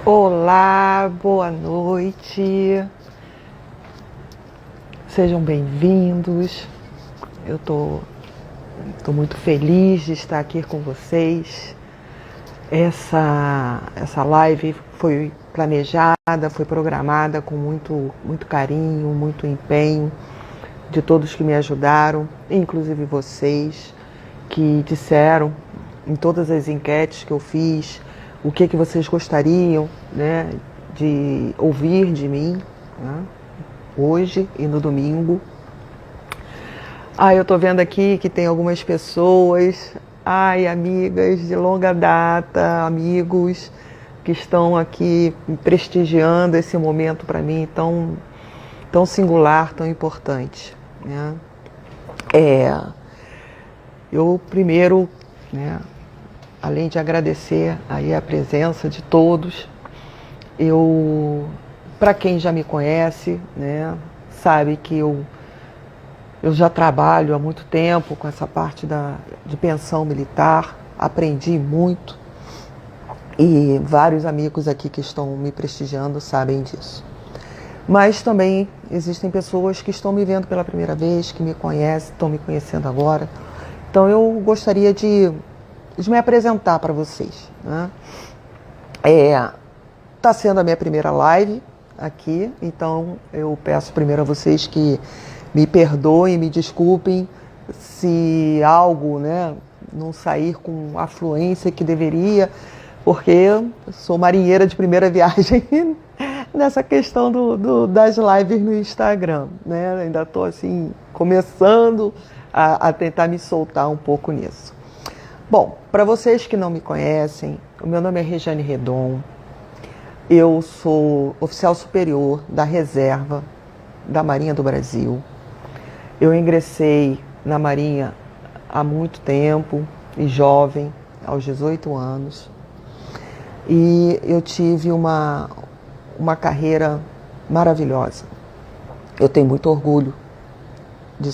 Olá, boa noite. Sejam bem-vindos. Eu tô muito feliz de estar aqui com vocês. Essa live foi planejada, foi programada com muito carinho, muito empenho de todos que me ajudaram, inclusive vocês que disseram em todas as enquetes que eu fiz o que vocês gostariam, né, de ouvir de mim, né, hoje e no domingo. Eu tô vendo aqui que tem algumas pessoas, amigas de longa data, amigos que estão aqui prestigiando esse momento para mim tão singular, tão importante, né? Eu primeiro, né, além de agradecer aí a presença de todos, para quem já me conhece, né, sabe que eu já trabalho há muito tempo com essa parte de pensão militar, aprendi muito e vários amigos aqui que estão me prestigiando sabem disso. Mas também existem pessoas que estão me vendo pela primeira vez, que me conhecem, estão me conhecendo agora. Então eu gostaria de me apresentar para vocês, né? Tá sendo a minha primeira live aqui, então eu peço primeiro a vocês que me perdoem, me desculpem se algo, né, não sair com a fluência que deveria, porque eu sou marinheira de primeira viagem nessa questão das lives no Instagram, né? Ainda estou assim começando a tentar me soltar um pouco nisso. Bom, para vocês que não me conhecem, o meu nome é Regiane Redon, eu sou oficial superior da reserva da Marinha do Brasil. Eu ingressei na Marinha há muito tempo, e jovem, aos 18 anos, e eu tive uma carreira maravilhosa. Eu tenho muito orgulho de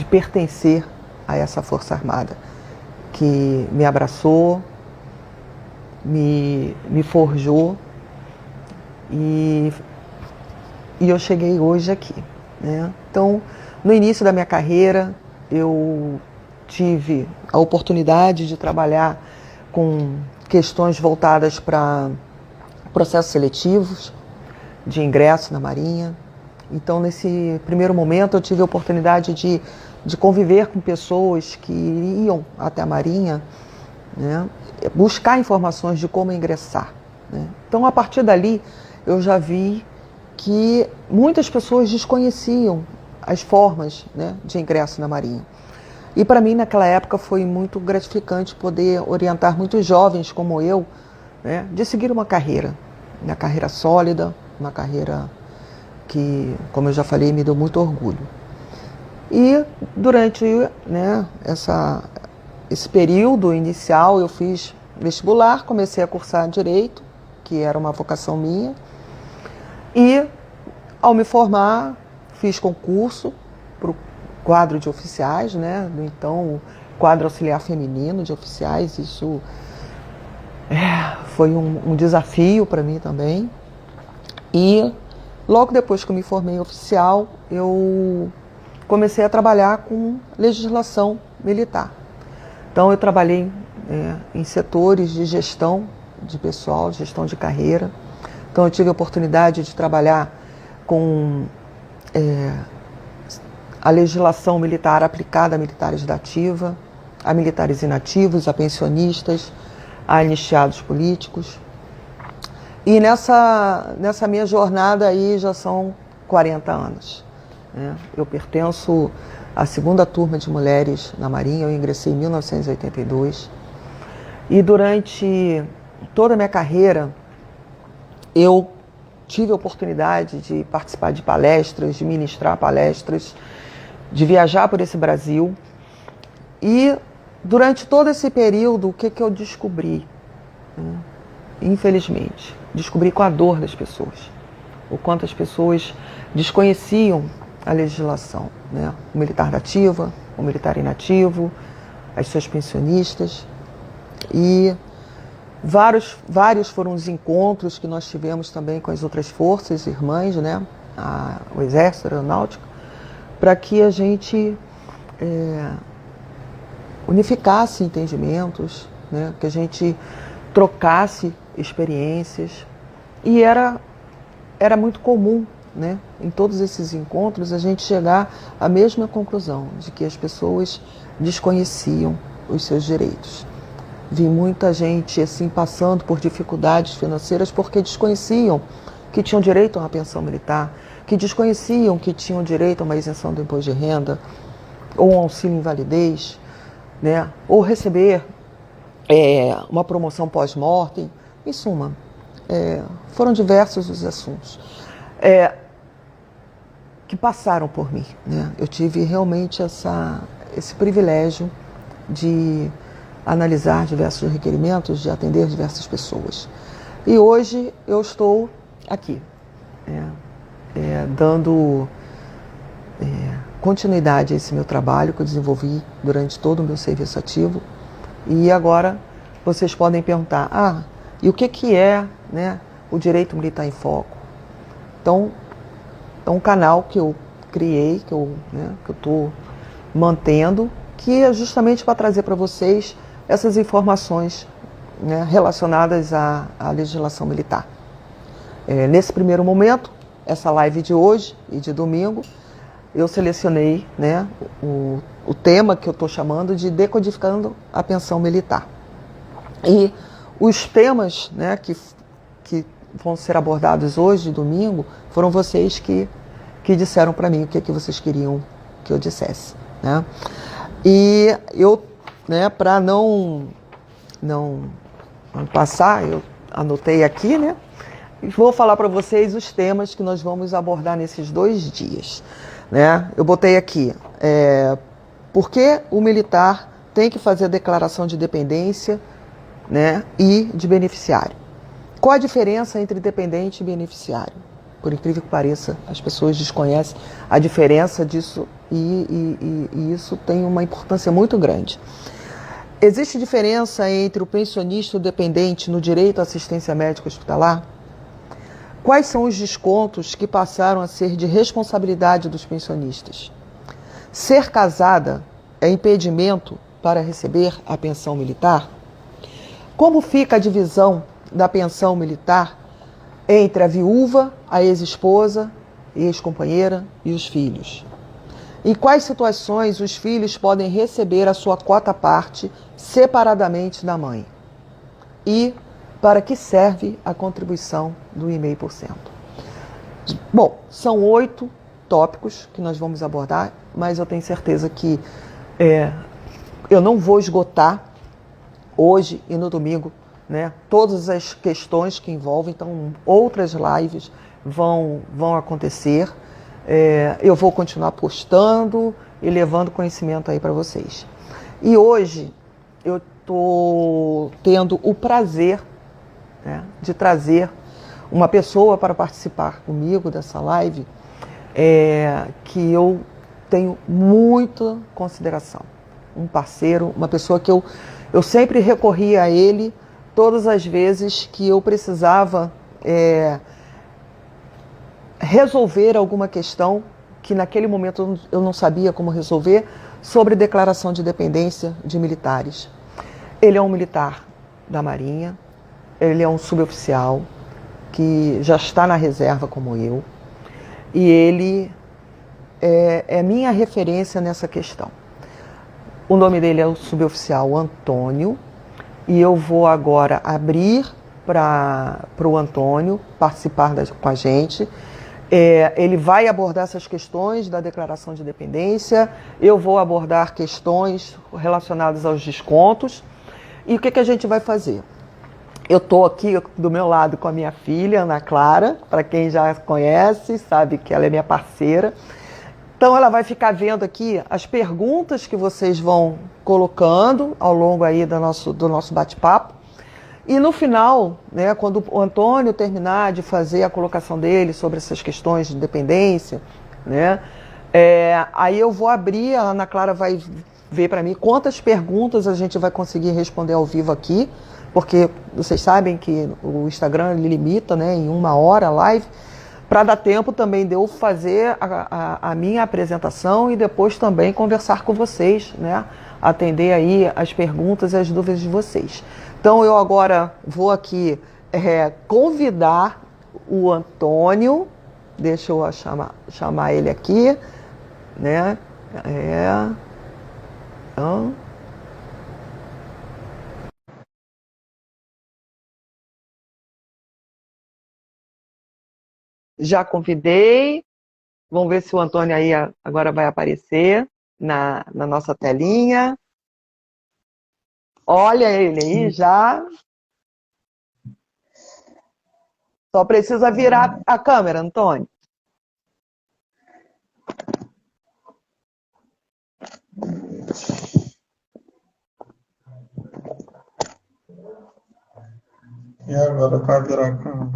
pertencer a essa Força Armada, que me abraçou, me forjou e eu cheguei hoje aqui, né? Então, no início da minha carreira, eu tive a oportunidade de trabalhar com questões voltadas para processos seletivos de ingresso na Marinha. Então, nesse primeiro momento, eu tive a oportunidade de conviver com pessoas que iam até a Marinha, né, buscar informações de como ingressar, né? Então, a partir dali, eu já vi que muitas pessoas desconheciam as formas, né, de ingresso na Marinha. E para mim, naquela época, foi muito gratificante poder orientar muitos jovens como eu, né, de seguir uma carreira sólida, uma carreira que, como eu já falei, me deu muito orgulho. E durante, né, esse período inicial, eu fiz vestibular, comecei a cursar Direito, que era uma vocação minha, e ao me formar, fiz concurso para o quadro de oficiais, né, do então quadro auxiliar feminino de oficiais. Isso foi um desafio para mim também. E logo depois que eu me formei oficial, eu comecei a trabalhar com legislação militar. Então eu trabalhei em setores de gestão de pessoal, gestão de carreira. Então eu tive a oportunidade de trabalhar com a legislação militar aplicada a militares da ativa, a militares inativos, a pensionistas, a anistiados políticos. E nessa minha jornada aí já são 40 anos, né? Eu pertenço à segunda turma de mulheres na Marinha, eu ingressei em 1982. E durante toda a minha carreira, eu tive a oportunidade de participar de palestras, de ministrar palestras, de viajar por esse Brasil. E durante todo esse período, o que eu descobri? Infelizmente, descobri com a dor das pessoas, o quanto as pessoas desconheciam a legislação, né? O militar da ativa, o militar inativo, as suas pensionistas. E Vários foram os encontros que nós tivemos também com as outras forças irmãs, né? O Exército, a Aeronáutica, para que a gente unificasse entendimentos, né? Que a gente trocasse experiências. E era muito comum, né? Em todos esses encontros, a gente chegar à mesma conclusão, de que as pessoas desconheciam os seus direitos. Vi muita gente assim passando por dificuldades financeiras porque desconheciam que tinham direito a uma pensão militar, que desconheciam que tinham direito a uma isenção do imposto de renda, ou um auxílio invalidez, né? Ou receber uma promoção pós-mortem. Em suma, foram diversos os assuntos que passaram por mim, né? Eu tive realmente esse privilégio de analisar diversos requerimentos, de atender diversas pessoas. E hoje eu estou aqui, dando continuidade a esse meu trabalho que eu desenvolvi durante todo o meu serviço ativo. E agora vocês podem perguntar, e o que é, né, o Direito Militar em Foco? Então, é um canal que eu criei, que eu estou mantendo, que é justamente para trazer para vocês essas informações, né, relacionadas à legislação militar. Nesse primeiro momento, essa live de hoje e de domingo, eu selecionei, né, o tema que eu estou chamando de Decodificando a Pensão Militar. E os temas, né, que vão ser abordados hoje, domingo, foram vocês que disseram para mim o que vocês queriam que eu dissesse, né? E eu, né, para não passar, eu anotei aqui, né? E vou falar para vocês os temas que nós vamos abordar nesses 2 dias, né? Eu botei aqui, por que o militar tem que fazer a declaração de dependência, né, e de beneficiário? Qual a diferença entre dependente e beneficiário? Por incrível que pareça, as pessoas desconhecem a diferença disso e isso tem uma importância muito grande. Existe diferença entre o pensionista e o dependente no direito à assistência médica hospitalar? Quais são os descontos que passaram a ser de responsabilidade dos pensionistas? Ser casada é impedimento para receber a pensão militar? Como fica a divisão da pensão militar entre a viúva, a ex-esposa, ex-companheira e os filhos? Em quais situações os filhos podem receber a sua quota-parte separadamente da mãe? E para que serve a contribuição do 1,5%? Bom, são 8 tópicos que nós vamos abordar, mas eu tenho certeza que eu não vou esgotar hoje e no domingo, né, todas as questões que envolvem, então outras lives vão acontecer. Eu vou continuar postando e levando conhecimento aí para vocês. E hoje eu estou tendo o prazer, né, de trazer uma pessoa para participar comigo dessa live, que eu tenho muita consideração. Um parceiro, uma pessoa que eu sempre recorri a ele todas as vezes que eu precisava resolver alguma questão que naquele momento eu não sabia como resolver, sobre declaração de dependência de militares. Ele é um militar da Marinha, ele é um suboficial que já está na reserva como eu, e ele é minha referência nessa questão. O nome dele é o suboficial Antônio, e eu vou agora abrir para o Antônio participar com a gente. Ele vai abordar essas questões da declaração de dependência, eu vou abordar questões relacionadas aos descontos. E o que a gente vai fazer? Eu estou aqui do meu lado com a minha filha, Ana Clara, para quem já conhece, sabe que ela é minha parceira. Então ela vai ficar vendo aqui as perguntas que vocês vão colocando ao longo aí do nosso bate-papo. E no final, né, quando o Antônio terminar de fazer a colocação dele sobre essas questões de dependência, né, aí eu vou abrir, a Ana Clara vai ver para mim quantas perguntas a gente vai conseguir responder ao vivo aqui, porque vocês sabem que o Instagram ele limita, né, em 1 hora a live, para dar tempo também de eu fazer a minha apresentação e depois também conversar com vocês, né, atender aí as perguntas e as dúvidas de vocês. Então eu agora vou aqui convidar o Antônio, deixa eu chamar ele aqui, né? Então, já convidei. Vamos ver se o Antônio aí agora vai aparecer na nossa telinha. Olha ele aí já. Só precisa virar a câmera, Antônio. E agora para virar a câmera.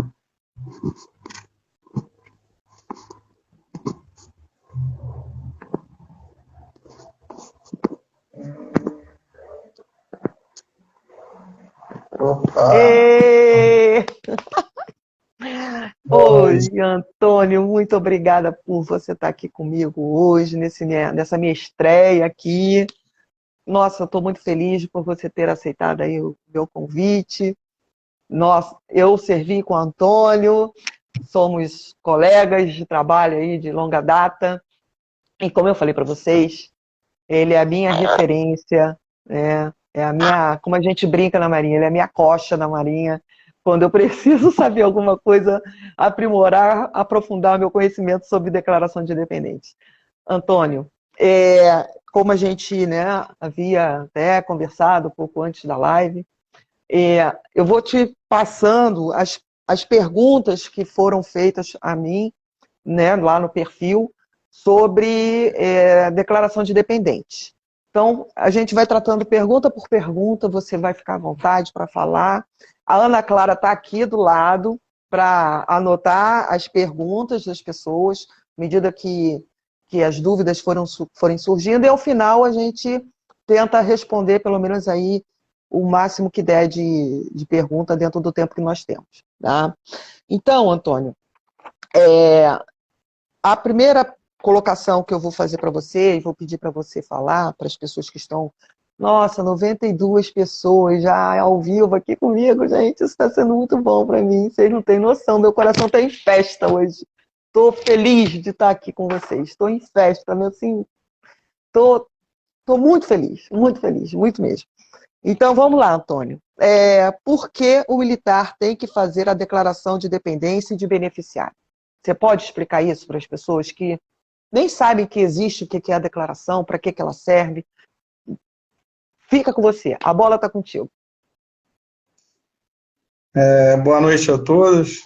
Opa! Oi, Antônio, muito obrigada por você estar aqui comigo hoje, nessa minha estreia aqui. Nossa, eu estou muito feliz por você ter aceitado aí o meu convite. Nossa, eu servi com o Antônio, somos colegas de trabalho aí de longa data. E como eu falei para vocês, ele é a minha referência, né? É a minha, como a gente brinca na Marinha, ele é a minha coxa na Marinha. Quando eu preciso saber alguma coisa, aprimorar, aprofundar meu conhecimento sobre declaração de independentes. Antônio, como a gente, né, havia até conversado um pouco antes da live, eu vou te passando as perguntas que foram feitas a mim, né, lá no perfil, sobre declaração de dependente. Então, a gente vai tratando pergunta por pergunta, você vai ficar à vontade para falar. A Ana Clara está aqui do lado para anotar as perguntas das pessoas, à medida que as dúvidas forem surgindo, e ao final a gente tenta responder, pelo menos aí, o máximo que der de pergunta dentro do tempo que nós temos. Tá? Então, Antônio, a primeira colocação que eu vou fazer para você, e vou pedir para você falar para as pessoas que estão... Nossa, 92 pessoas já ao vivo aqui comigo, gente, isso está sendo muito bom para mim, vocês não têm noção, meu coração está em festa hoje. Estou feliz de estar aqui com vocês, estou em festa, assim, estou muito feliz, muito mesmo. Então, vamos lá, Antônio. Por que o militar tem que fazer a declaração de dependência e de beneficiário? Você pode explicar isso para as pessoas que nem sabem que existe, o que é a declaração, para que ela serve? Fica com você, a bola está contigo. Boa noite a todos.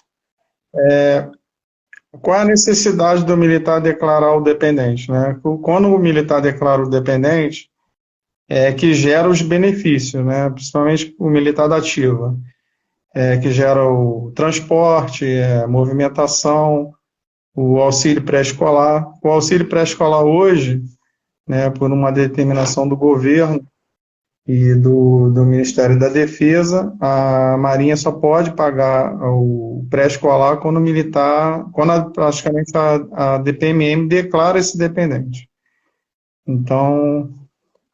Qual é a necessidade do militar declarar o dependente, né? Quando o militar declara o dependente, é que gera os benefícios, né? Principalmente o militar da ativa, que gera o transporte, movimentação, o auxílio pré-escolar. O auxílio pré-escolar hoje, né, por uma determinação do governo e do Ministério da Defesa, a Marinha só pode pagar o pré-escolar quando o militar, praticamente a DPMM declara esse dependente. Então,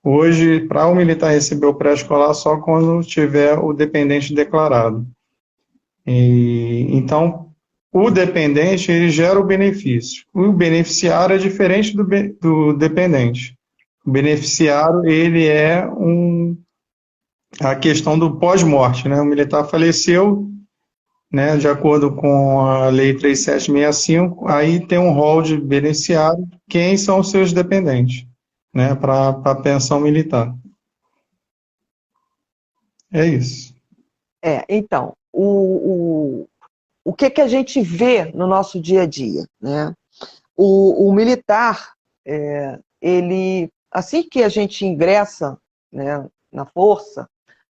hoje, para o militar receber o pré-escolar, só quando tiver o dependente declarado. Então, o dependente, ele gera o benefício. O beneficiário é diferente do dependente. O beneficiário, ele é a questão do pós-morte, né? O militar faleceu, né, de acordo com a Lei 3765, aí tem um rol de beneficiário, quem são os seus dependentes, né, para a pensão militar. É isso. Então, o que a gente vê no nosso dia a dia, né? O militar, ele, assim que a gente ingressa, né, na Força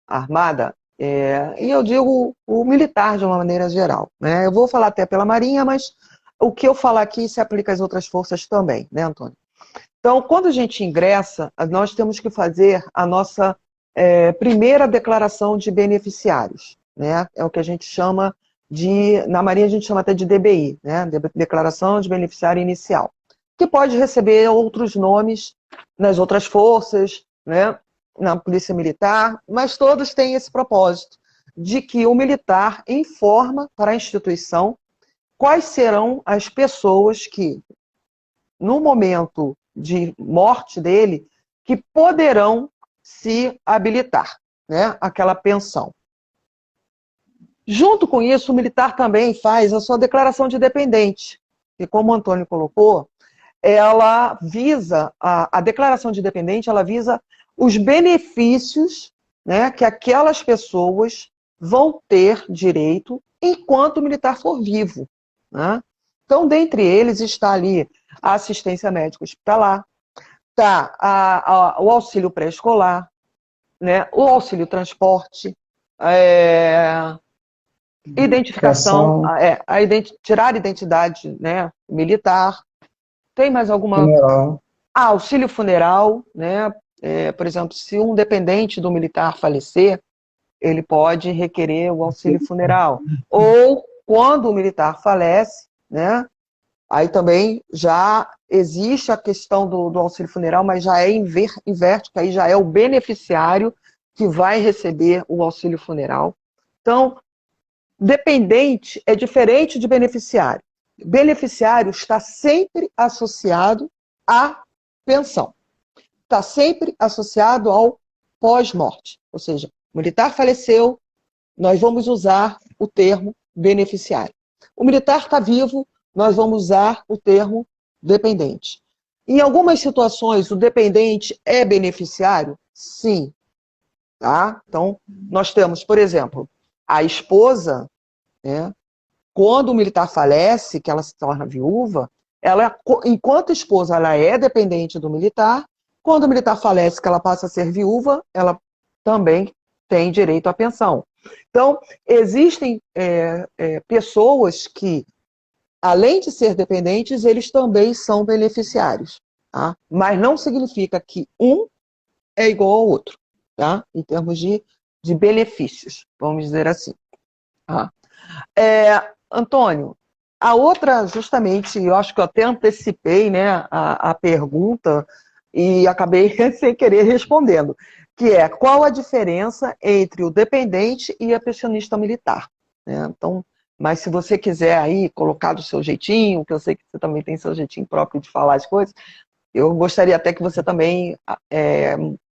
Armada, e eu digo o militar de uma maneira geral, né? Eu vou falar até pela Marinha, mas o que eu falar aqui se aplica às outras forças também, né, Antônio? Então, quando a gente ingressa, nós temos que fazer a nossa primeira declaração de beneficiários, né? É o que a gente chama na Marinha a gente chama até de DBI, né? Declaração de Beneficiário Inicial, que pode receber outros nomes nas outras forças, né? Na Polícia Militar, mas todos têm esse propósito de que o militar informa para a instituição quais serão as pessoas que, no momento de morte dele, que poderão se habilitar, né, aquela pensão. Junto com isso, o militar também faz a sua declaração de dependente, e como o Antônio colocou, ela visa, a declaração de dependente, ela visa os benefícios, né, que aquelas pessoas vão ter direito enquanto o militar for vivo, né? Então, dentre eles está ali a assistência médica hospitalar, o auxílio pré-escolar, né, o auxílio transporte, identificação, tirar a identidade, né, militar. Tem mais alguma? Funeral. Auxílio funeral, né? Por exemplo, se um dependente do militar falecer, ele pode requerer o auxílio funeral. Ou, quando o militar falece, né? Aí também já existe a questão do auxílio funeral, mas já inverte, que aí já é o beneficiário que vai receber o auxílio funeral. Então, dependente é diferente de beneficiário. Beneficiário está sempre associado à pensão. Está sempre associado ao pós-morte. Ou seja, o militar faleceu, nós vamos usar o termo beneficiário. O militar está vivo, nós vamos usar o termo dependente. Em algumas situações, o dependente é beneficiário? Sim. Tá? Então, nós temos, por exemplo, a esposa, né? Quando o militar falece, que ela se torna viúva, ela, enquanto esposa, ela é dependente do militar. Quando o militar falece, que ela passa a ser viúva, ela também tem direito à pensão. Então, existem pessoas que, além de ser dependentes, eles também são beneficiários. Tá? Mas não significa que um é igual ao outro, tá? Em termos de benefícios, vamos dizer assim. Tá? Antônio, a outra, justamente, eu acho que eu até antecipei, né, a pergunta e acabei sem querer respondendo, que é qual a diferença entre o dependente e a pensionista militar, né? Então, mas se você quiser aí colocar do seu jeitinho, que eu sei que você também tem seu jeitinho próprio de falar as coisas, eu gostaria até que você também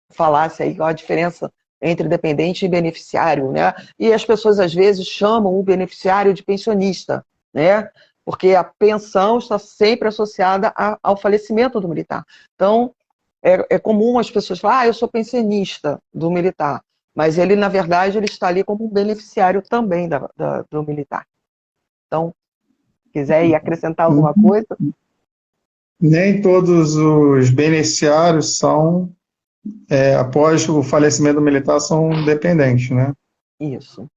falasse aí qual a diferença entre dependente e beneficiário, né? E as pessoas às vezes chamam o beneficiário de pensionista, né? Porque a pensão está sempre associada ao falecimento do militar. Então, é comum as pessoas falarem, eu sou pensionista do militar, mas ele, na verdade, ele está ali como um beneficiário também do militar. Então, quiser ir acrescentar alguma coisa? Nem todos os beneficiários são, após o falecimento do militar, são dependentes, né? Isso.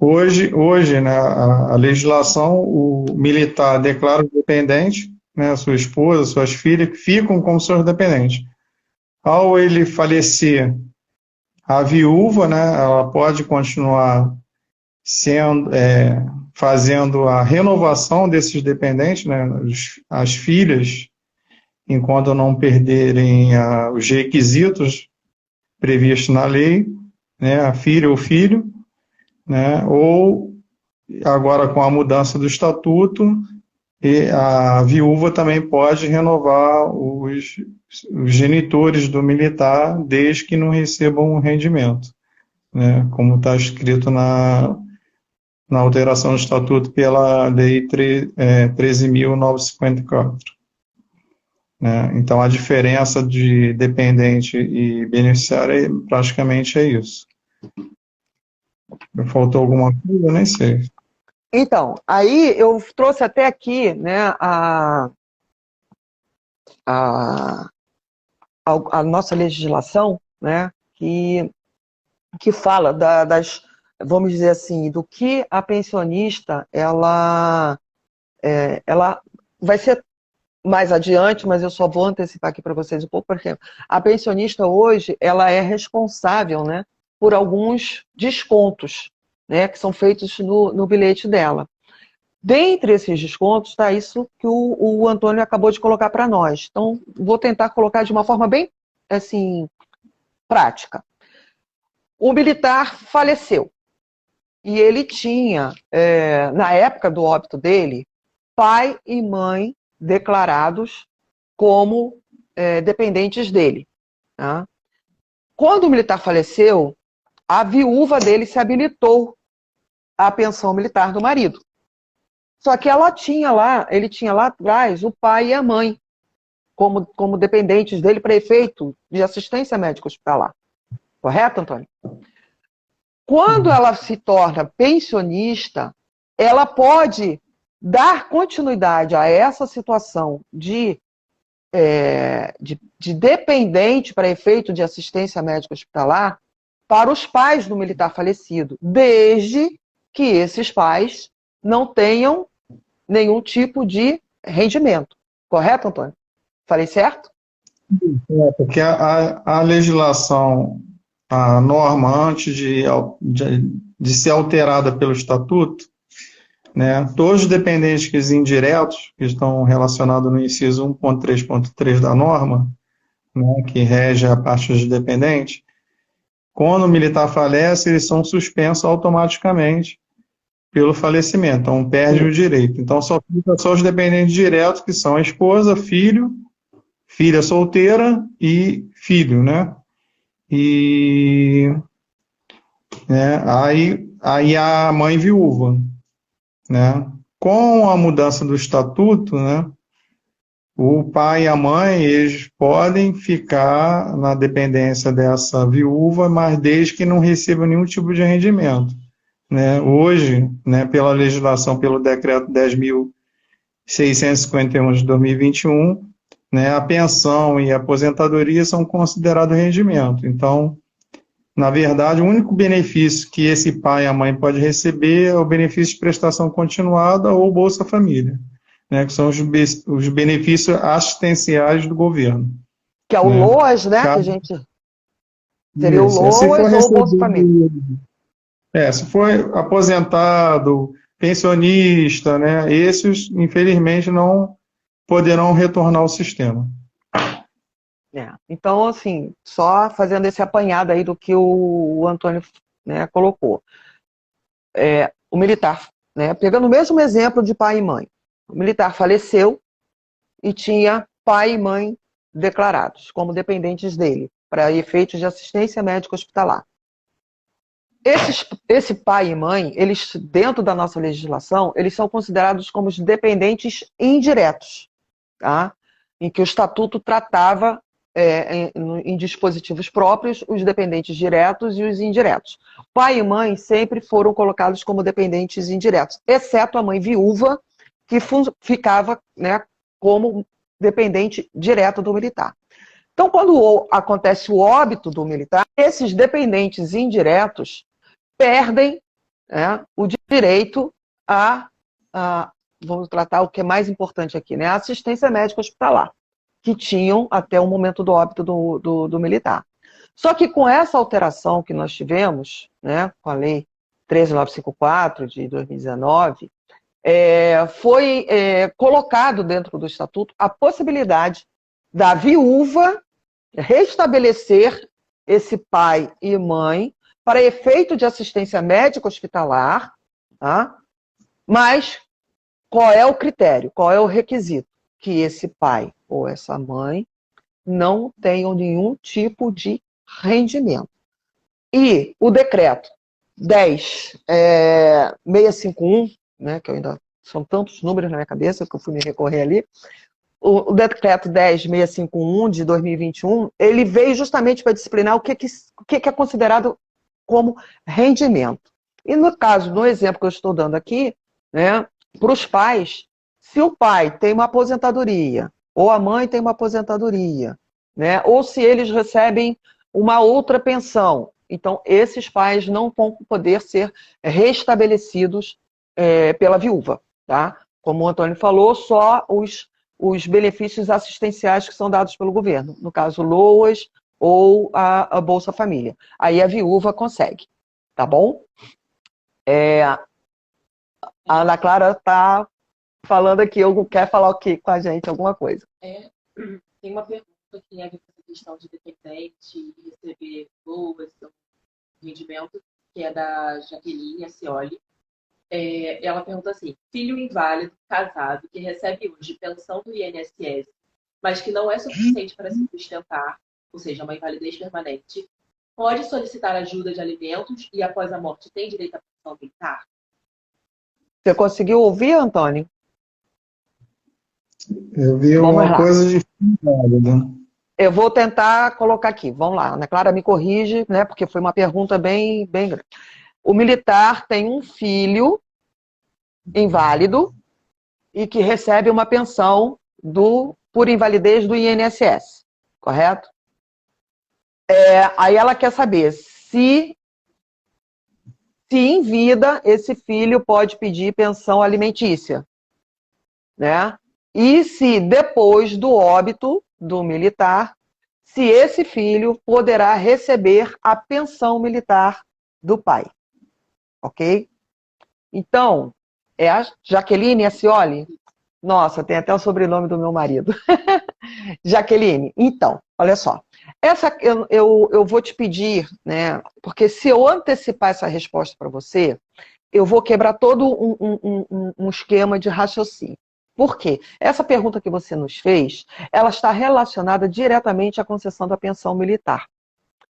Hoje, né, a legislação, o militar declara o dependente, né, sua esposa, suas filhas, que ficam como seus dependentes. Ao ele falecer, a viúva, né, ela pode continuar sendo, fazendo a renovação desses dependentes, né, as filhas, enquanto não perderem os requisitos previstos na lei, né, a filha ou filho, né, ou agora com a mudança do estatuto, a viúva também pode renovar os genitores do militar desde que não recebam um rendimento, né, como está escrito na alteração do estatuto pela Lei 13.954. Né? Então, a diferença de dependente e beneficiário praticamente é isso. Faltou alguma coisa? Eu nem sei. Então, aí eu trouxe até aqui, né, a nossa legislação, né, que fala vamos dizer assim, do que a pensionista ela vai ser mais adiante, mas eu só vou antecipar aqui para vocês um pouco, porque a pensionista hoje, ela é responsável, né, por alguns descontos, né, que são feitos no bilhete dela. Dentre esses descontos está isso que o Antônio acabou de colocar para nós. Então, vou tentar colocar de uma forma bem, assim, prática. O militar faleceu e ele tinha, na época do óbito dele, pai e mãe declarados como dependentes dele. Tá? Quando o militar faleceu, a viúva dele se habilitou à pensão militar do marido. Só que ele tinha lá atrás o pai e a mãe como dependentes dele para efeito de assistência médica hospitalar. Correto, Antônio? Quando ela se torna pensionista, ela pode dar continuidade a essa situação de dependente para efeito de assistência médica hospitalar para os pais do militar falecido, desde que esses pais não tenham nenhum tipo de rendimento. Correto, Antônio? Falei certo? Porque a legislação, a norma, antes de ser alterada pelo Estatuto, né, todos os dependentes indiretos, que estão relacionados no inciso 1.3.3 da norma, né, que rege a parte dos dependentes, quando o militar falece, eles são suspensos automaticamente pelo falecimento, então perde o direito. Então só fica só os dependentes diretos, que são a esposa, filho, filha solteira e filho, né? E aí a mãe viúva, né? Com a mudança do estatuto, né? O pai e a mãe, eles podem ficar na dependência dessa viúva, mas desde que não recebam nenhum tipo de rendimento, né? Hoje, né, pela legislação, pelo decreto 10.651 de 2021, né, a pensão e a aposentadoria são considerados rendimento. Então, na verdade, o único benefício que esse pai e a mãe podem receber é o benefício de prestação continuada ou Bolsa Família, né, que são os benefícios assistenciais do governo. Que é o Né? LOAS, né? Que a gente... Seria o Isso. Se for LOAS ou o Bolsa Família. se for aposentado, pensionista, né, esses, infelizmente, não poderão retornar ao sistema. Então, assim, só fazendo esse apanhado aí do que o Antônio, né, colocou. O militar, né, pegando o mesmo exemplo de pai e mãe. O militar faleceu e tinha pai e mãe declarados como dependentes dele, para efeitos de assistência médica hospitalar. Esse pai e mãe, eles, dentro da nossa legislação, eles são considerados como os dependentes indiretos, tá? Em que o estatuto tratava em dispositivos próprios os dependentes diretos e os indiretos. Pai e mãe sempre foram colocados como dependentes indiretos, exceto a mãe viúva, que ficava, né, como dependente direto do militar. Então, quando acontece o óbito do militar, esses dependentes indiretos perdem, né, o direito vamos tratar o que é mais importante aqui, né, a assistência médica hospitalar, que tinham até o momento do óbito do militar. Só que com essa alteração que nós tivemos, né, com a Lei 13.954 de 2019, foi colocado dentro do Estatuto a possibilidade da viúva restabelecer esse pai e mãe para efeito de assistência médica hospitalar, tá? Mas qual é o critério, qual é o requisito? Que esse pai ou essa mãe não tenham nenhum tipo de rendimento. E o decreto 10.651, né, que eu ainda são tantos números na minha cabeça que eu fui me recorrer ali, o decreto 10.651 de 2021, ele veio justamente para disciplinar o que é considerado como rendimento. E no caso, no exemplo que eu estou dando aqui, né, para os pais, se o pai tem uma aposentadoria, ou a mãe tem uma aposentadoria, né, ou se eles recebem uma outra pensão, então esses pais não vão poder ser restabelecidos pela viúva, tá? Como o Antônio falou, só os os benefícios assistenciais que são dados pelo governo, no caso, LOAS ou a Bolsa Família. Aí a viúva consegue, tá bom? A Ana Clara está falando aqui, quer falar o quê com a gente, alguma coisa? Tem uma pergunta que é essa questão de dependente e receber boas rendimento, que é da Jaqueline Acioli. Ela pergunta assim: filho inválido, casado, que recebe hoje pensão do INSS, mas que não é suficiente para se sustentar, ou seja, uma invalidez permanente, pode solicitar ajuda de alimentos e após a morte tem direito à pensão militar? Você conseguiu ouvir, Antônio? Eu vi uma coisa de inválido. Eu vou tentar colocar aqui, vamos lá. Ana Clara me corrige, né, porque foi uma pergunta bem grande. O militar tem um filho inválido e que recebe uma pensão por invalidez do INSS, correto? Aí ela quer saber se em vida esse filho pode pedir pensão alimentícia, né? E se depois do óbito do militar, se esse filho poderá receber a pensão militar do pai. Ok? Então, é a Jaqueline Acioli? Nossa, tem até o sobrenome do meu marido. Jaqueline, então, olha só. Eu vou te pedir, né? Porque se eu antecipar essa resposta para você, eu vou quebrar todo um esquema de raciocínio. Por quê? Essa pergunta que você nos fez, ela está relacionada diretamente à concessão da pensão militar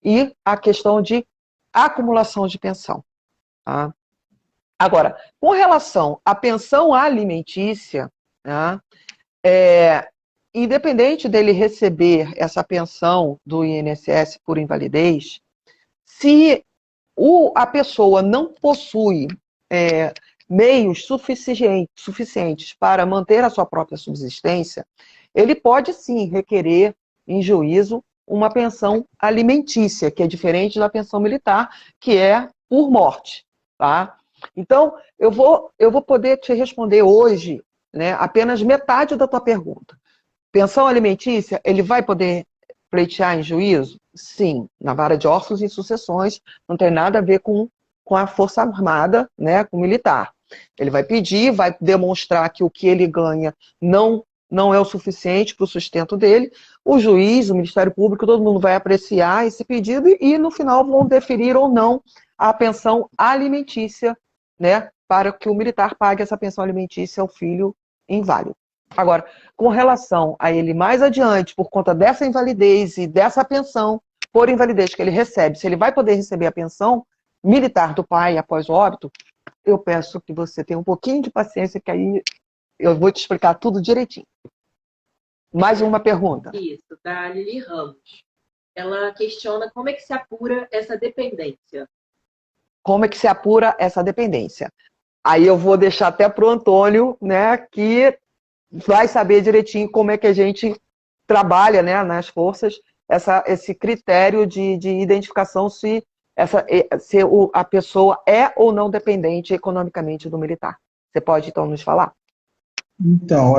e à questão de acumulação de pensão. Tá? Agora, com relação à pensão alimentícia, tá? Independente dele receber essa pensão do INSS por invalidez, se a pessoa não possui meios suficientes para manter a sua própria subsistência, ele pode sim requerer em juízo uma pensão alimentícia, que é diferente da pensão militar, que é por morte, tá? Então, eu vou poder te responder hoje, né, apenas metade da tua pergunta. Pensão alimentícia, ele vai poder pleitear em juízo? Sim, na vara de órfãos e sucessões, não tem nada a ver com a Força Armada, né, com o militar. Ele vai pedir, vai demonstrar que o que ele ganha não é o suficiente para o sustento dele. O juiz, o Ministério Público, todo mundo vai apreciar esse pedido e no final vão deferir ou não a pensão alimentícia, né, para que o militar pague essa pensão alimentícia ao filho inválido. Agora, com relação a ele mais adiante, por conta dessa invalidez e dessa pensão por invalidez que ele recebe, se ele vai poder receber a pensão militar do pai após o óbito, eu peço que você tenha um pouquinho de paciência, que aí eu vou te explicar tudo direitinho. Mais uma pergunta. Isso, da Lili Ramos. Ela questiona como é que se apura essa dependência. Como é que se apura essa dependência? Aí eu vou deixar até para o Antônio, né, que vai saber direitinho como é que a gente trabalha, né, nas forças, esse critério de identificação se a pessoa é ou não dependente economicamente do militar. Você pode, então, nos falar? Então,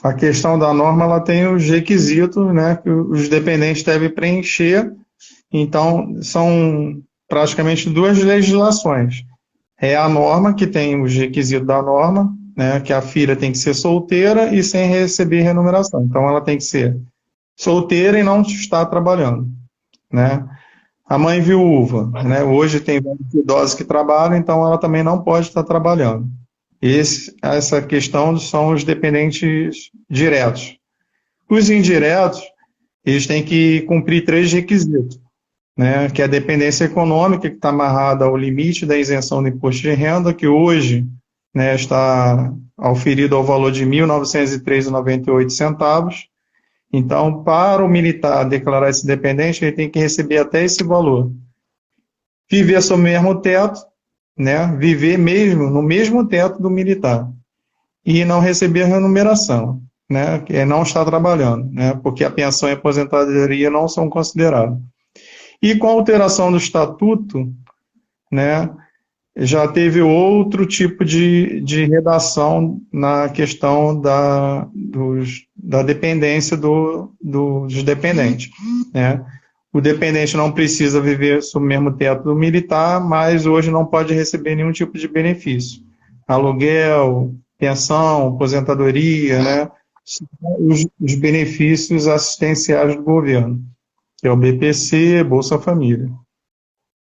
a questão da norma, ela tem os requisitos, né, que os dependentes devem preencher. Então, são praticamente duas legislações. É a norma, que tem os requisitos da norma, né, que a filha tem que ser solteira e sem receber remuneração. Então, ela tem que ser solteira e não estar trabalhando, né? A mãe viúva, né, hoje tem idosos que trabalham, então ela também não pode estar trabalhando. Essa questão são os dependentes diretos. Os indiretos, eles têm que cumprir 3 requisitos, né, que é a dependência econômica, que está amarrada ao limite da isenção do imposto de renda, que hoje, né, está auferido ao valor de R$ 1.903,98. Então, para o militar declarar esse dependente, ele tem que receber até esse valor. Viver sob o mesmo teto, né, viver mesmo no mesmo teto do militar. E não receber remuneração, né, que é não estar trabalhando, né, porque a pensão e a aposentadoria não são considerados. E com a alteração do estatuto, né, já teve outro tipo de redação na questão da dependência dos dependentes, né? O dependente não precisa viver sob o mesmo teto do militar, mas hoje não pode receber nenhum tipo de benefício. Aluguel, pensão, aposentadoria, né? São os benefícios assistenciais do governo, que é o BPC, Bolsa Família.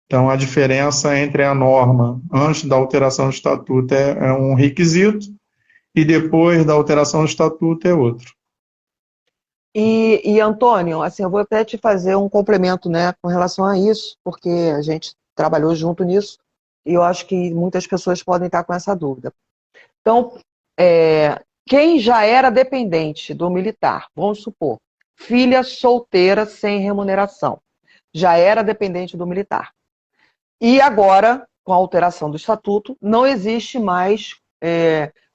Então, a diferença entre a norma antes da alteração do estatuto é um requisito e depois da alteração do estatuto é outro. Antônio, assim, eu vou até te fazer um complemento, né, com relação a isso, porque a gente trabalhou junto nisso e eu acho que muitas pessoas podem estar com essa dúvida. Então, quem já era dependente do militar, vamos supor, filha solteira sem remuneração, já era dependente do militar. E agora, com a alteração do estatuto, não existe mais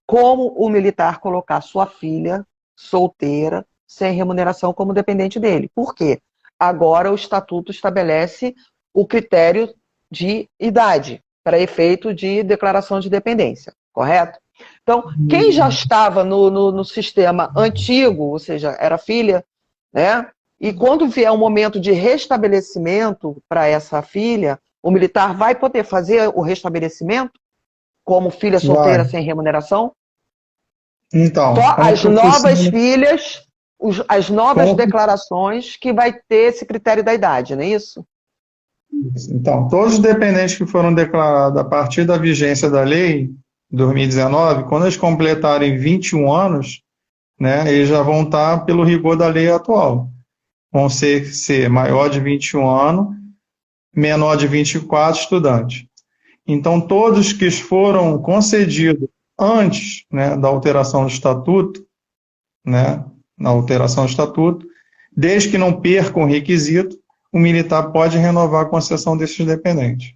como o militar colocar sua filha solteira sem remuneração como dependente dele. Por quê? Agora o estatuto estabelece o critério de idade para efeito de declaração de dependência, correto? Então, quem já estava no sistema antigo, ou seja, era filha, né? E quando vier um momento de restabelecimento para essa filha, o militar vai poder fazer o restabelecimento como filha solteira sem remuneração? Então, Só como as que novas funciona? filhas, as novas declarações que vai ter esse critério da idade, não é isso? Então, todos os dependentes que foram declarados a partir da vigência da lei 2019, quando eles completarem 21 anos, né, eles já vão estar pelo rigor da lei atual. Vão ser maior de 21 anos, menor de 24 estudante. Então, todos que foram concedidos antes, né, da alteração do estatuto, né, na alteração do estatuto, desde que não percam o requisito, o militar pode renovar a concessão desses dependentes.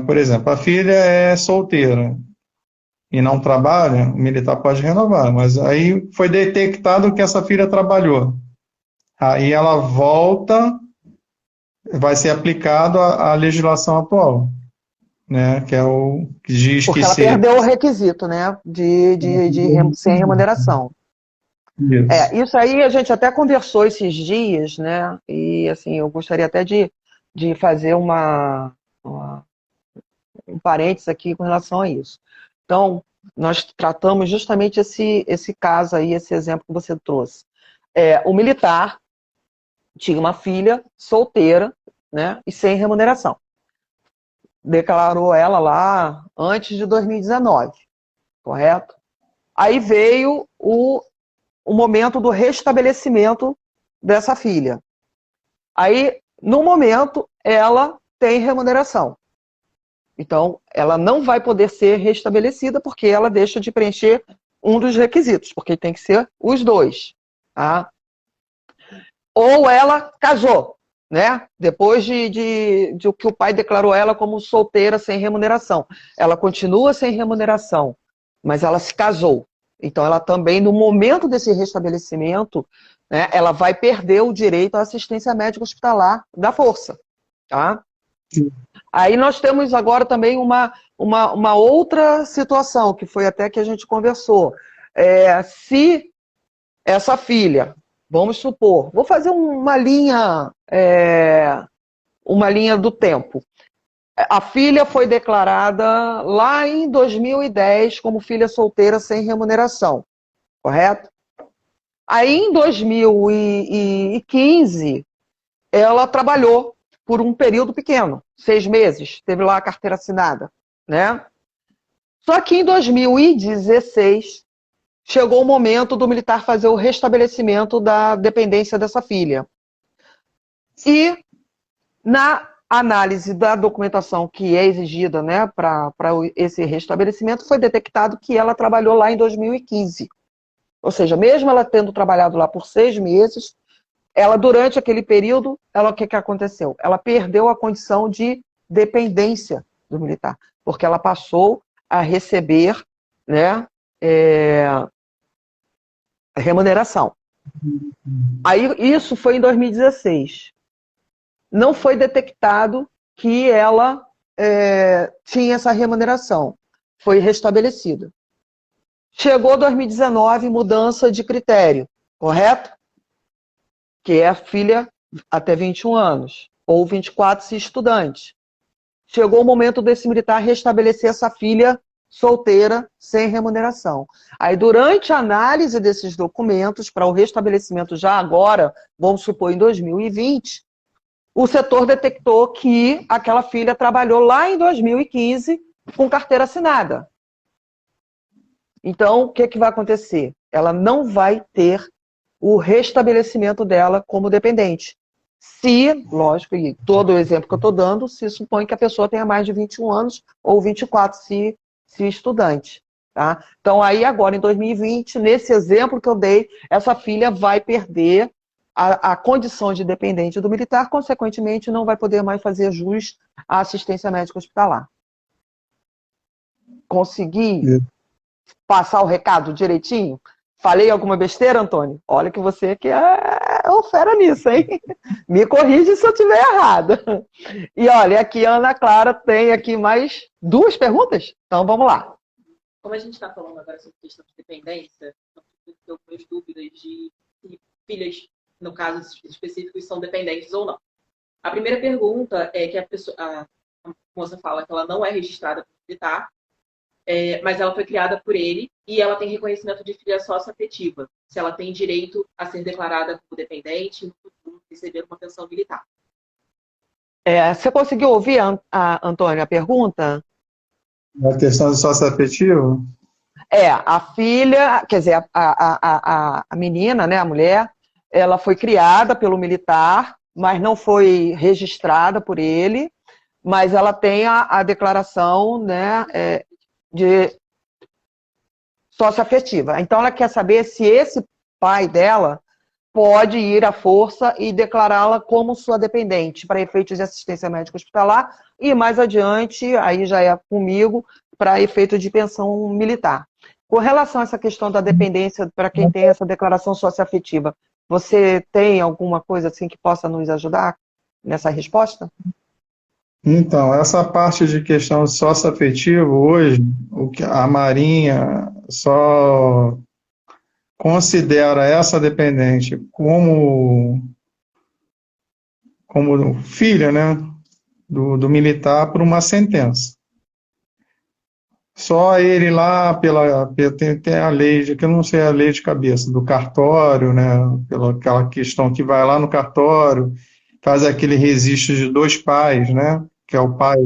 Por exemplo, a filha é solteira e não trabalha, o militar pode renovar, mas aí foi detectado que essa filha trabalhou. Aí ela volta, vai ser aplicado a legislação atual, né, que é o que diz Porque que ela se... perdeu o requisito, né, sem remuneração. Isso aí a gente até conversou esses dias, né, e assim, eu gostaria até de fazer um parênteses aqui com relação a isso. Então, nós tratamos justamente esse caso aí, esse exemplo que você trouxe. O militar tinha uma filha solteira, né, e sem remuneração. Declarou ela lá antes de 2019, correto? Aí veio o momento do restabelecimento dessa filha. Aí, no momento, ela tem remuneração. Então, ela não vai poder ser restabelecida porque ela deixa de preencher um dos requisitos, porque tem que ser os dois. Tá? Ou ela casou, né? Depois de que o pai declarou ela como solteira sem remuneração. Ela continua sem remuneração, mas ela se casou. Então, ela também, no momento desse restabelecimento, né, ela vai perder o direito à assistência médica hospitalar da força. Tá? Aí nós temos agora também uma outra situação, que foi até que a gente conversou. Se essa filha, vamos supor, vou fazer uma linha do tempo. A filha foi declarada lá em 2010 como filha solteira sem remuneração, correto? Aí em 2015, ela trabalhou por um período pequeno, 6 meses, teve lá a carteira assinada, né? Só que em 2016, chegou o momento do militar fazer o restabelecimento da dependência dessa filha. E na análise da documentação que é exigida, né, para esse restabelecimento, foi detectado que ela trabalhou lá em 2015. Ou seja, mesmo ela tendo trabalhado lá por 6 meses, ela, durante aquele período, o que aconteceu? Ela perdeu a condição de dependência do militar, porque ela passou a receber, né, remuneração. Aí, isso foi em 2016. Não foi detectado que ela tinha essa remuneração. Foi restabelecida. Chegou 2019, mudança de critério, correto? Que é a filha até 21 anos, ou 24 se estudante. Chegou o momento desse militar restabelecer essa filha solteira, sem remuneração. Aí, durante a análise desses documentos, para o restabelecimento já agora, vamos supor, em 2020, o setor detectou que aquela filha trabalhou lá em 2015 com carteira assinada. Então, o que vai acontecer? Ela não vai ter o restabelecimento dela como dependente. Se, lógico, e todo o exemplo que eu estou dando, se supõe que a pessoa tenha mais de 21 anos ou 24 se estudante. Tá? Então, aí agora, em 2020, nesse exemplo que eu dei, essa filha vai perder a condição de dependente do militar, consequentemente, não vai poder mais fazer jus à assistência médica hospitalar. Consegui passar o recado direitinho? Falei alguma besteira, Antônio? Olha que você que é um fera nisso, hein? Me corrige se eu estiver errada. E olha, aqui a Ana Clara tem aqui mais 2 perguntas? Então vamos lá. Como a gente está falando agora sobre questão de dependência, eu tenho algumas dúvidas de se filhas, no caso específicos, são dependentes ou não. A primeira pergunta é que a moça fala que ela não é registrada por militar, mas ela foi criada por ele e ela tem reconhecimento de filha socioafetiva, se ela tem direito a ser declarada como dependente e no futuro receber uma pensão militar. Você conseguiu ouvir, Antônio, a pergunta? A questão do socioafetivo? A filha, quer dizer, a menina, né, a mulher, ela foi criada pelo militar, mas não foi registrada por ele, mas ela tem a declaração, né, de socioafetiva. Então, ela quer saber se esse pai dela pode ir à força e declará-la como sua dependente para efeitos de assistência médica hospitalar e, mais adiante, aí já é comigo, para efeito de pensão militar. Com relação a essa questão da dependência, para quem tem essa declaração socioafetiva, você tem alguma coisa assim que possa nos ajudar nessa resposta? Então, essa parte de questão socioafetiva, hoje, o que a Marinha só considera essa dependente como filha, né, do militar por uma sentença. Só ele lá, tem a lei, que eu não sei a lei de cabeça, do cartório, né, pela aquela questão que vai lá no cartório, faz aquele registro de 2 pais, né, que é o pai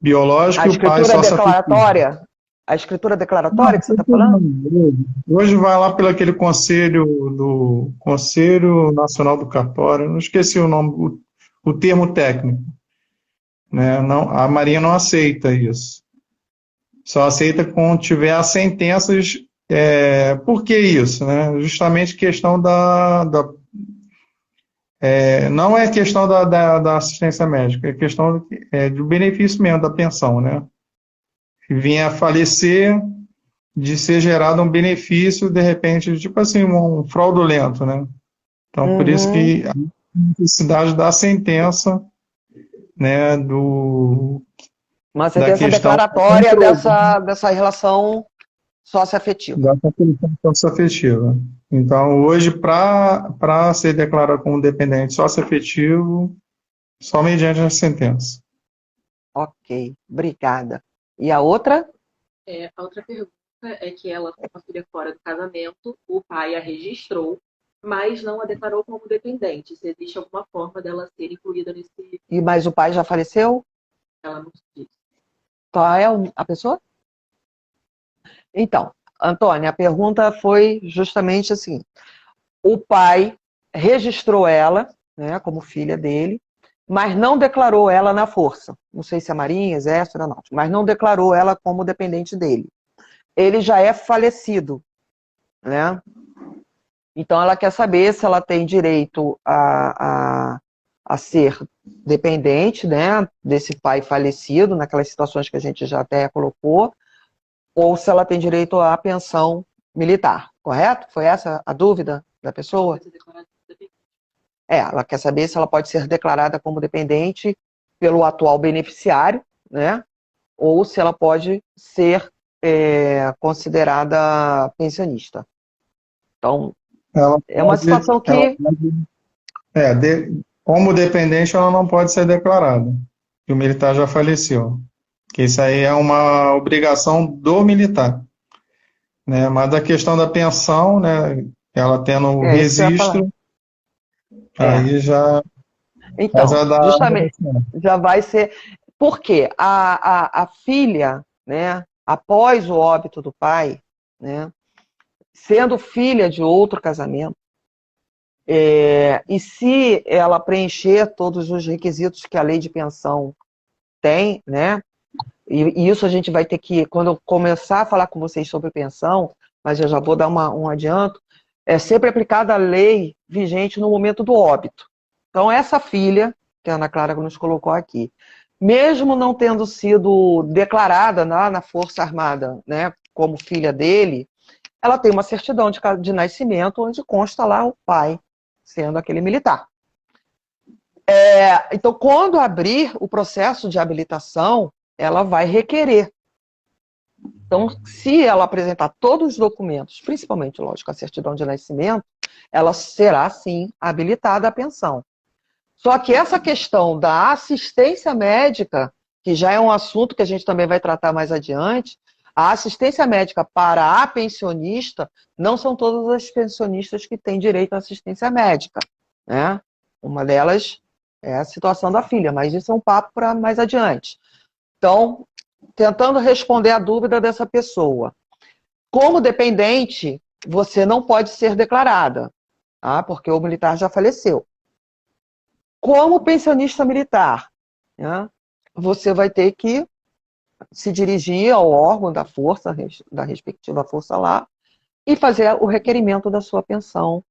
biológico e o pai socioafetivo. A escritura declaratória que você está falando? Hoje vai lá pelo aquele do Conselho Nacional do Cartório, não esqueci o nome, o termo técnico. Né? Não, a Marinha não aceita isso. Só aceita quando tiver as sentenças. Por que isso? Né? Justamente questão não é questão da assistência médica, é questão do benefício mesmo, da pensão, né? Vinha a falecer, de ser gerado um benefício, de repente, tipo assim, um fraudulento, né? Então, por isso que a necessidade da sentença, né, uma sentença declaratória dessa relação socioafetiva. Dessa relação socioafetiva. Então, hoje, para ser declarado como dependente socioafetivo, só mediante a sentença. Ok, obrigada. E a outra? A outra pergunta é que ela tem uma filha fora do casamento, o pai a registrou, mas não a declarou como dependente. Se existe alguma forma dela ser incluída nesse... Mas o pai já faleceu? Ela não disse. Qual é a pessoa? Então, Antônia, a pergunta foi justamente assim. O pai registrou ela, né, como filha dele, mas não declarou ela na força. Não sei se é Marinha, Exército, não, mas não declarou ela como dependente dele. Ele já é falecido, né? Então ela quer saber se ela tem direito a ser dependente, né, desse pai falecido, naquelas situações que a gente já até colocou, ou se ela tem direito à pensão militar, correto? Foi essa a dúvida da pessoa? Ela quer saber se ela pode ser declarada como dependente pelo atual beneficiário, né? Ou se ela pode ser considerada pensionista. Então, Ela é uma situação ela que... pode, como dependente, ela não pode ser declarada. E o militar já faleceu. Que isso aí é uma obrigação do militar, né? Mas a questão da pensão, né? Ela tendo o É isso que eu ia falar. registro, É. aí já Então, vai dar. justamente, já vai ser... Por quê? A filha, né, após o óbito do pai, né, sendo filha de outro casamento, e se ela preencher todos os requisitos que a lei de pensão tem, né, e isso a gente vai ter que, quando eu começar a falar com vocês sobre pensão, mas eu já vou dar um adianto, é sempre aplicada a lei vigente no momento do óbito. Então, essa filha, que a Ana Clara nos colocou aqui, mesmo não tendo sido declarada na Força Armada, né, como filha dele, ela tem uma certidão de nascimento onde consta lá o pai sendo aquele militar. Então, quando abrir o processo de habilitação, ela vai requerer. Então, se ela apresentar todos os documentos, principalmente, lógico, a certidão de nascimento, ela será, sim, habilitada à pensão. Só que essa questão da assistência médica, que já é um assunto que a gente também vai tratar mais adiante, a assistência médica para a pensionista, não são todas as pensionistas que têm direito à assistência médica, né? Uma delas é a situação da filha, mas isso é um papo para mais adiante. Então, tentando responder a dúvida dessa pessoa. Como dependente, você não pode ser declarada, tá? Porque o militar já faleceu. Como pensionista militar, né, você vai ter que se dirigir ao órgão da força, da respectiva força lá, e fazer o requerimento da sua pensão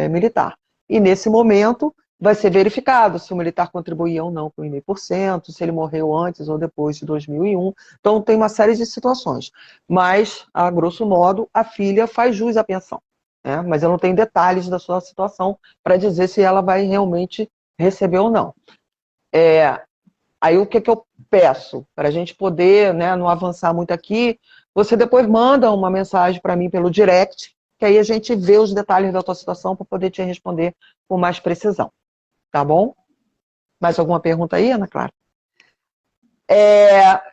militar. E nesse momento vai ser verificado se o militar contribuía ou não com 1,5%, se ele morreu antes ou depois de 2001. Então tem uma série de situações. Mas, a grosso modo, a filha faz jus à pensão, né? Mas eu não tenho detalhes da sua situação para dizer se ela vai realmente receber ou não. Aí o que eu peço? Para a gente poder, né, não avançar muito aqui, você depois manda uma mensagem para mim pelo direct, que aí a gente vê os detalhes da tua situação para poder te responder com mais precisão. Tá bom? Mais alguma pergunta aí, Ana Clara?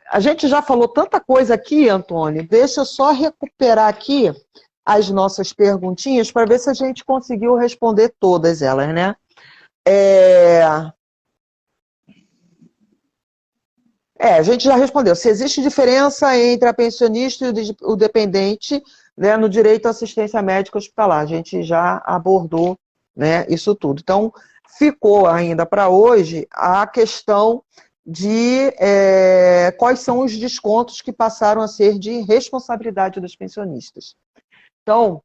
A gente já falou tanta coisa aqui, Antônio, deixa eu só recuperar aqui as nossas perguntinhas para ver se a gente conseguiu responder todas elas, né? A gente já respondeu. Se existe diferença entre a pensionista e o dependente, né, no direito à assistência médica hospitalar. A gente já abordou, né, isso tudo. Então, ficou ainda para hoje a questão de quais são os descontos que passaram a ser de responsabilidade dos pensionistas. Então,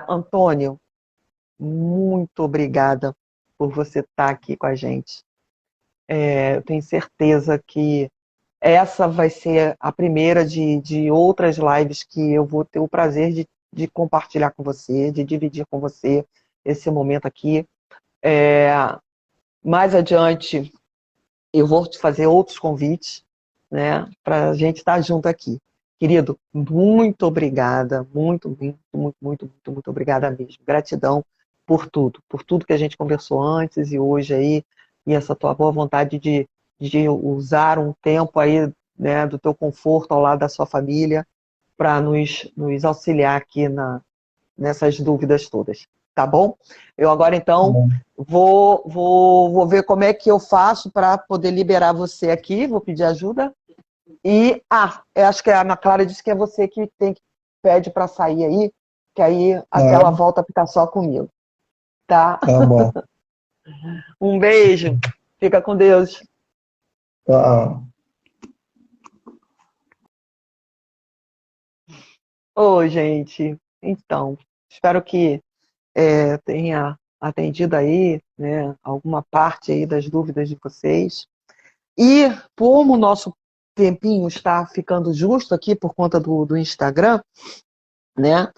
Antônio, muito obrigada por você estar aqui com a gente. Eu tenho certeza que essa vai ser a primeira de outras lives que eu vou ter o prazer de compartilhar com você, de dividir com você esse momento aqui. Mais adiante, eu vou te fazer outros convites, né, para a gente estar junto aqui. Querido, muito obrigada, muito obrigada mesmo. Gratidão por tudo que a gente conversou antes e hoje aí, e essa tua boa vontade de usar um tempo aí, né, do teu conforto ao lado da sua família para nos auxiliar aqui nessas dúvidas todas. Tá bom? Eu agora, então, vou ver como é que eu faço para poder liberar você aqui, vou pedir ajuda. E, eu acho que a Ana Clara disse que é você que pede para sair aí, que aí a tela volta a ficar só comigo. Tá? Tá bom. Um beijo. Fica com Deus. Tá. Oi, gente. Então, espero que tenha atendido aí, né, alguma parte aí das dúvidas de vocês. E como o nosso tempinho está ficando justo aqui por conta do Instagram, né,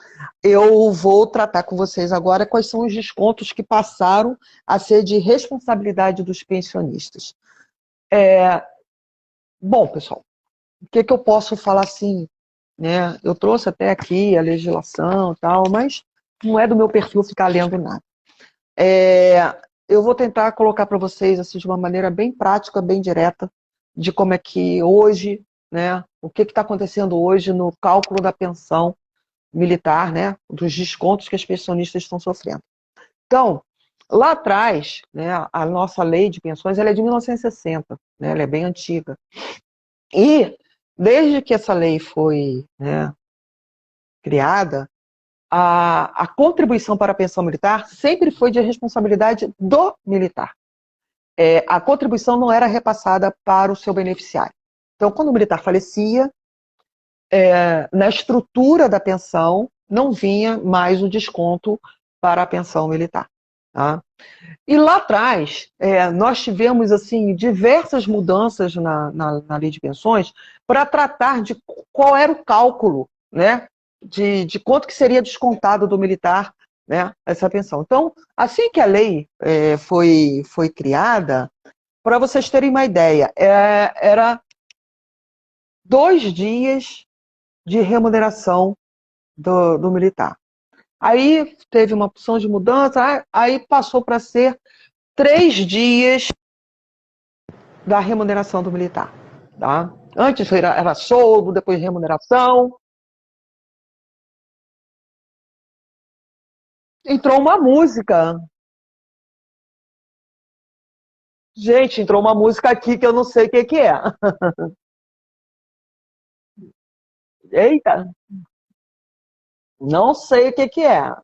eu vou tratar com vocês agora quais são os descontos que passaram a ser de responsabilidade dos pensionistas. Bom, pessoal, o que eu posso falar assim, né? Eu trouxe até aqui a legislação e tal, mas não é do meu perfil ficar lendo nada. Eu vou tentar colocar para vocês assim, de uma maneira bem prática, bem direta, de como é que hoje, né, o que está acontecendo hoje no cálculo da pensão militar, né, dos descontos que as pensionistas estão sofrendo. Então, lá atrás, né, a nossa lei de pensões ela é de 1960, né, ela é bem antiga. E desde que essa lei foi, né, criada, a contribuição para a pensão militar sempre foi de responsabilidade do militar. A contribuição não era repassada para o seu beneficiário. Então, quando o militar falecia, na estrutura da pensão não vinha mais o desconto para a pensão militar. Tá? E lá atrás, nós tivemos assim diversas mudanças na lei de pensões para tratar de qual era o cálculo, né, de quanto que seria descontado do militar, né, essa pensão. Então, assim que a lei foi criada, para vocês terem uma ideia, era 2 dias de remuneração do militar. Aí teve uma opção de mudança, aí passou para ser 3 dias da remuneração do militar. Tá? Antes era soldo, depois remuneração. Entrou uma música. Gente, entrou uma música aqui que eu não sei o que é. Eita, não sei o que é.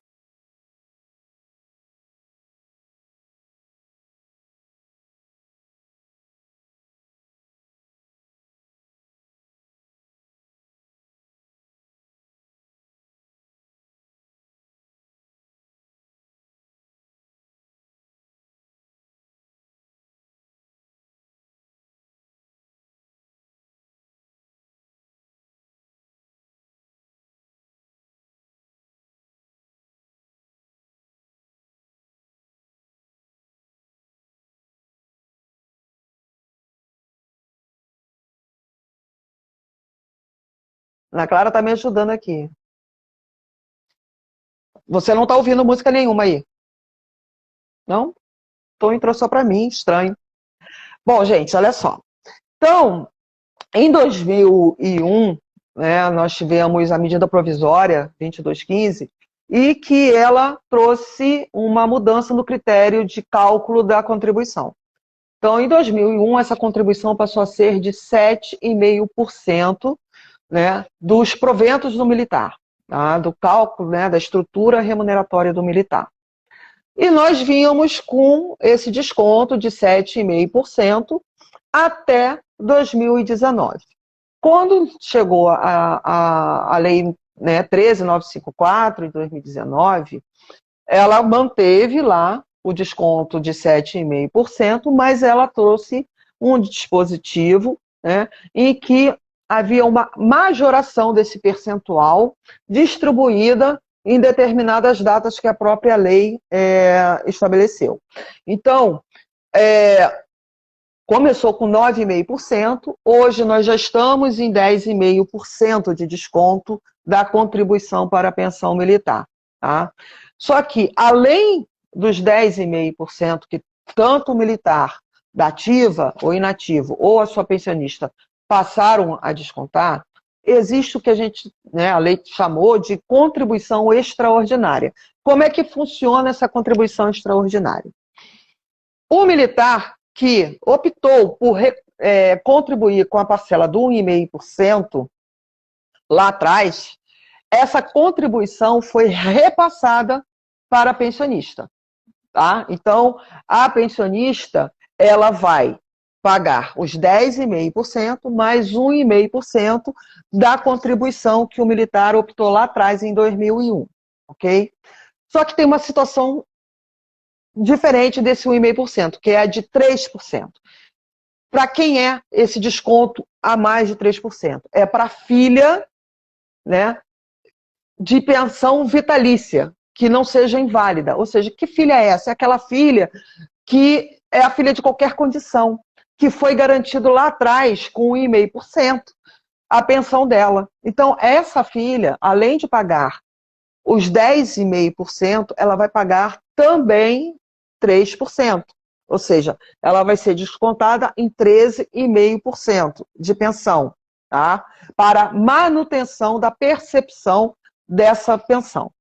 Ana Clara está me ajudando aqui. Você não está ouvindo música nenhuma aí? Não? Então entrou só para mim, estranho. Bom, gente, olha só. Então, em 2001, né, nós tivemos a medida provisória 2215 e que ela trouxe uma mudança no critério de cálculo da contribuição. Então, em 2001, essa contribuição passou a ser de 7,5%, né, dos proventos do militar, tá, do cálculo, né, da estrutura remuneratória do militar. E nós vínhamos com esse desconto de 7,5% até 2019. Quando chegou a lei, né, 13.954, de 2019, ela manteve lá o desconto de 7,5%, mas ela trouxe um dispositivo, né, em que havia uma majoração desse percentual distribuída em determinadas datas que a própria lei estabeleceu. Então, começou com 9,5%, hoje nós já estamos em 10,5% de desconto da contribuição para a pensão militar. Tá? Só que, além dos 10,5% que tanto o militar da ativa ou inativo ou a sua pensionista passaram a descontar, existe o que a lei chamou de contribuição extraordinária. Como é que funciona essa contribuição extraordinária? O militar que optou por contribuir com a parcela do 1,5% lá atrás, essa contribuição foi repassada para a pensionista. Tá? Então, a pensionista ela vai pagar os 10,5% mais 1,5% da contribuição que o militar optou lá atrás em 2001. Ok? Só que tem uma situação diferente desse 1,5%, que é a de 3%. Para quem é esse desconto a mais de 3%? É para a filha, né, de pensão vitalícia, que não seja inválida. Ou seja, que filha é essa? É aquela filha que é a filha de qualquer condição, que foi garantido lá atrás com 1,5% a pensão dela. Então, essa filha, além de pagar os 10,5%, ela vai pagar também 3%. Ou seja, ela vai ser descontada em 13,5% de pensão, tá? Para manutenção da percepção dessa pensão.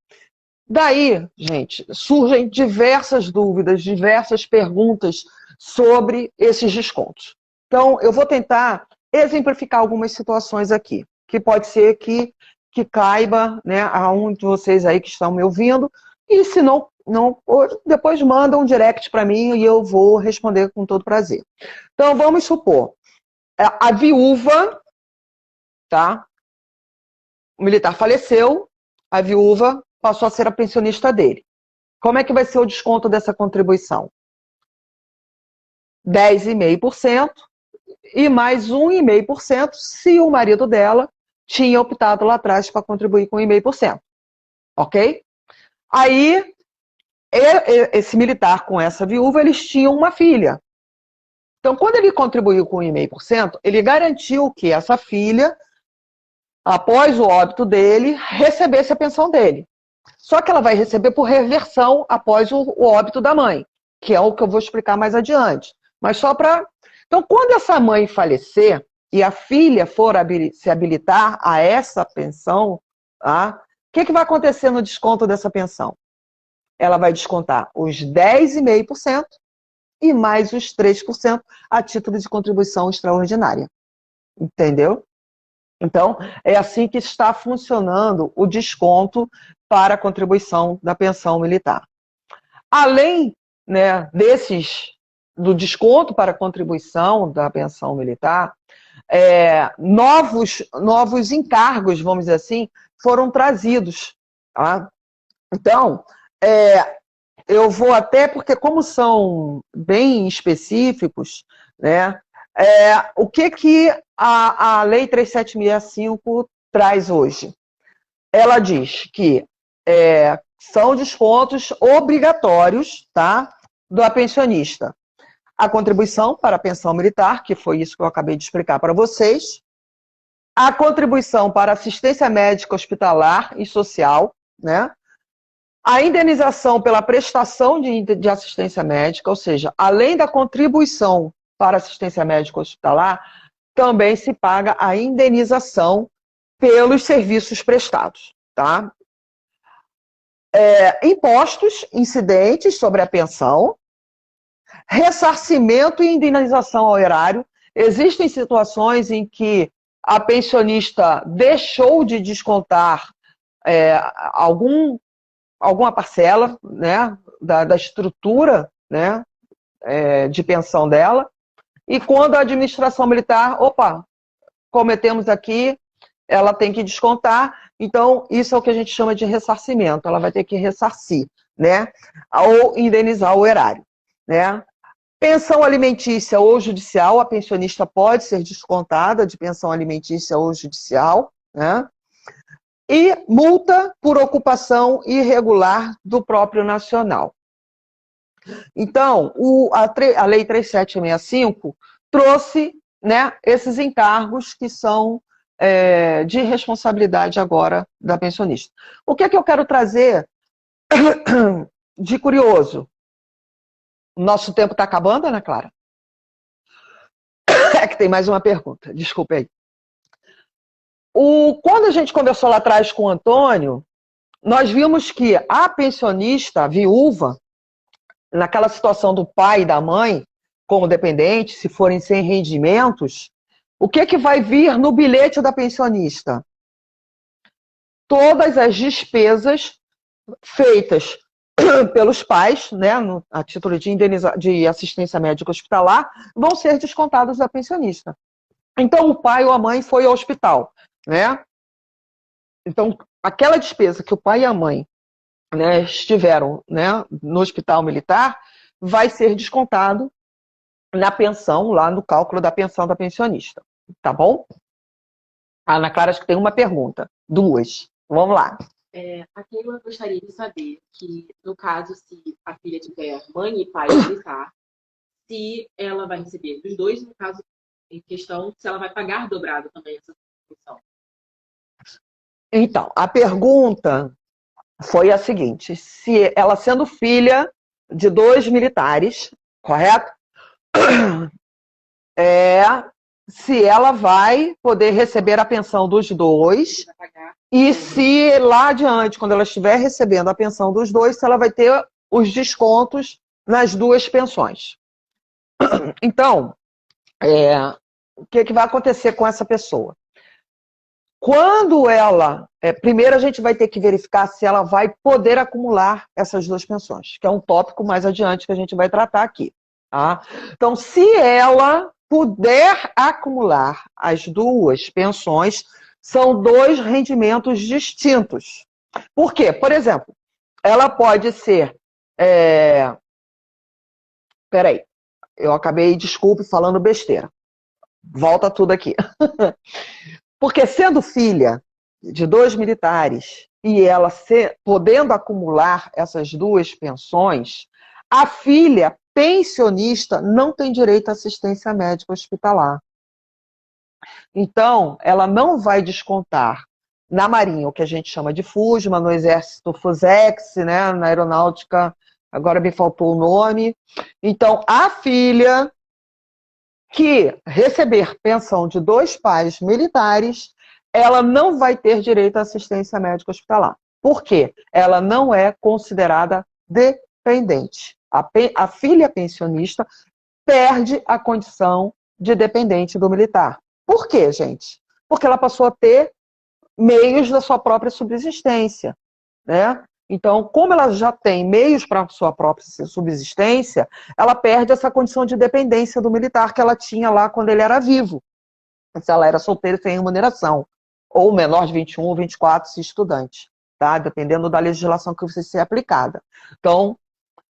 Daí, gente, surgem diversas dúvidas, diversas perguntas sobre esses descontos. Então, eu vou tentar exemplificar algumas situações aqui, que pode ser que caiba, né, a um de vocês aí que estão me ouvindo, e se não, depois manda um direct para mim e eu vou responder com todo prazer. Então, vamos supor, a viúva, tá? O militar faleceu, a viúva passou a ser a pensionista dele. Como é que vai ser o desconto dessa contribuição? 10,5% e mais 1,5% se o marido dela tinha optado lá atrás para contribuir com 1,5%. Ok? Aí, esse militar com essa viúva, eles tinham uma filha. Então, quando ele contribuiu com 1,5%, ele garantiu que essa filha, após o óbito dele, recebesse a pensão dele. Só que ela vai receber por reversão após o óbito da mãe, que é o que eu vou explicar mais adiante. Mas só para... Então, quando essa mãe falecer e a filha for se habilitar a essa pensão, tá? O que vai acontecer no desconto dessa pensão? Ela vai descontar os 10,5% e mais os 3% a título de contribuição extraordinária. Entendeu? Então, é assim que está funcionando o desconto para a contribuição da pensão militar. Além, né, do desconto para a contribuição da pensão militar, novos encargos, vamos dizer assim, foram trazidos. Tá? Então, eu vou até, porque como são bem específicos, né, o que a Lei 3765 traz hoje? Ela diz que são descontos obrigatórios, tá, do pensionista. A contribuição para a pensão militar, que foi isso que eu acabei de explicar para vocês. A contribuição para assistência médica hospitalar e social, né? A indenização pela prestação de assistência médica, ou seja, além da contribuição para assistência médica hospitalar, também se paga a indenização pelos serviços prestados, tá? Impostos incidentes sobre a pensão, ressarcimento e indenização ao erário. Existem situações em que a pensionista deixou de descontar alguma parcela, né, da estrutura, né, de pensão dela, e quando a administração militar, cometemos aqui, ela tem que descontar, então isso é o que a gente chama de ressarcimento, ela vai ter que ressarcir, né, ou indenizar o erário, né. Pensão alimentícia ou judicial, a pensionista pode ser descontada de pensão alimentícia ou judicial, né? E multa por ocupação irregular do próprio nacional. Então, a Lei 3765 trouxe, né, esses encargos que são de responsabilidade agora da pensionista. O que é que eu quero trazer de curioso? Nosso tempo está acabando, Ana Clara? É que tem mais uma pergunta, desculpe aí. Quando a gente conversou lá atrás com o Antônio, nós vimos que a pensionista, a viúva, naquela situação do pai e da mãe, como dependente, se forem sem rendimentos, o que vai vir no bilhete da pensionista? Todas as despesas feitas pelos pais, né, a título de assistência médica hospitalar, vão ser descontadas da pensionista. Então, o pai ou a mãe foi ao hospital, né? Então, aquela despesa que o pai e a mãe, né, estiveram, né, no hospital militar, vai ser descontado na pensão, lá no cálculo da pensão da pensionista. Tá bom? A Ana Clara, acho que tem uma pergunta. Duas. Vamos lá. A Keila gostaria de saber que, no caso, se a filha tiver mãe e pai militar, se ela vai receber dos dois, no caso em questão, se ela vai pagar dobrado também essa pensão. Então, a pergunta foi a seguinte: se ela sendo filha de 2 militares, correto? Se ela vai poder receber a pensão dos dois, e se lá adiante, quando ela estiver recebendo a pensão dos dois, se ela vai ter os descontos nas 2 pensões. Então, o que vai acontecer com essa pessoa? Quando ela... primeiro a gente vai ter que verificar se ela vai poder acumular essas 2 pensões, que é um tópico mais adiante que a gente vai tratar aqui. Tá? Então, se ela puder acumular as 2 pensões, são 2 rendimentos distintos. Por quê? Por exemplo, ela pode ser... Peraí, eu acabei, desculpe, falando besteira. Volta tudo aqui. Porque sendo filha de 2 militares e ela podendo acumular essas 2 pensões, a filha pensionista não tem direito à assistência médica hospitalar. Então, ela não vai descontar na Marinha o que a gente chama de FUSMA, no Exército FUSEX, né, na Aeronáutica, agora me faltou o nome. Então, a filha que receber pensão de 2 pais militares, ela não vai ter direito à assistência médica hospitalar. Por quê? Ela não é considerada dependente. A filha pensionista perde a condição de dependente do militar. Por quê, gente? Porque ela passou a ter meios da sua própria subsistência, né? Então, como ela já tem meios para a sua própria subsistência, ela perde essa condição de dependência do militar que ela tinha lá quando ele era vivo. Se ela era solteira sem remuneração, ou menor de 21 ou 24, se estudante, tá? Dependendo da legislação que você ser aplicada. Então,